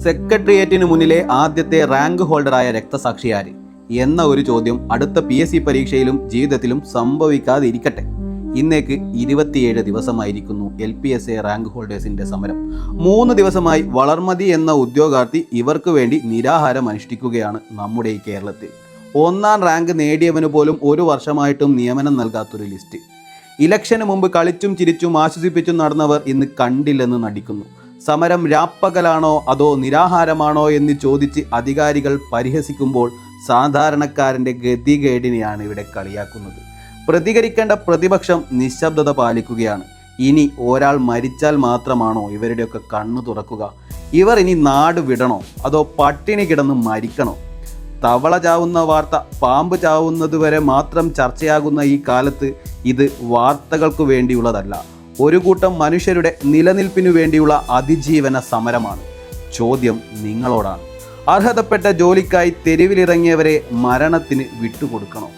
സെക്രട്ടേറിയറ്റിന് മുന്നിലെ ആദ്യത്തെ റാങ്ക് ഹോൾഡറായ രക്തസാക്ഷി ആര് എന്ന ഒരു ചോദ്യം അടുത്ത PSC പരീക്ഷയിലും ജീവിതത്തിലും സംഭവിക്കാതിരിക്കട്ടെ. ഇന്നേക്ക് 27 ദിവസമായിരിക്കുന്നു LPSA റാങ്ക് ഹോൾഡേഴ്സിന്റെ സമരം. 3 ദിവസമായി വളർമതി എന്ന ഉദ്യോഗാർത്ഥി ഇവർക്ക് വേണ്ടി നിരാഹാരം അനുഷ്ഠിക്കുകയാണ് നമ്മുടെ ഈ കേരളത്തിൽ. 1ാം റാങ്ക് നേടിയവന് പോലും 1 വർഷമായിട്ടും നിയമനം നൽകാത്തൊരു ലിസ്റ്റ്. ഇലക്ഷന് മുമ്പ് കളിച്ചും ചിരിച്ചും ആശ്വസിപ്പിച്ചും നടന്നവർ ഇന്ന് കണ്ടില്ലെന്ന് നടിക്കുന്നു. സമരം രാപ്പകലാണോ അതോ നിരാഹാരമാണോ എന്ന് ചോദിച്ച് അധികാരികൾ പരിഹസിക്കുമ്പോൾ സാധാരണക്കാരൻ്റെ ഗതികേടിനെയാണ് ഇവിടെ കളിയാക്കുന്നത്. പ്രതികരിക്കേണ്ട പ്രതിപക്ഷം നിശബ്ദത പാലിക്കുകയാണ്. ഇനി ഒരാൾ മരിച്ചാൽ മാത്രമാണോ ഇവരുടെയൊക്കെ കണ്ണു തുറക്കുക? ഇവർ ഇനി നാട് വിടണോ അതോ പട്ടിണി കിടന്ന് മരിക്കണോ? തവള ചാവുന്ന വാർത്ത പാമ്പ് ചാവുന്നതുവരെ മാത്രം ചർച്ചയാകുന്ന ഈ കാലത്ത് ഇത് വാർത്തകൾക്ക് വേണ്ടിയുള്ളതല്ല, ഒരു കൂട്ടം മനുഷ്യരുടെ നിലനിൽപ്പിനു വേണ്ടിയുള്ള അതിജീവന സമരമാണ്. ചോദ്യം നിങ്ങളോടാണ്. അർഹതപ്പെട്ട ജോലിക്കായി തെരുവിലിറങ്ങിയവരെ മരണത്തിന് വിട്ടുകൊടുക്കണോ?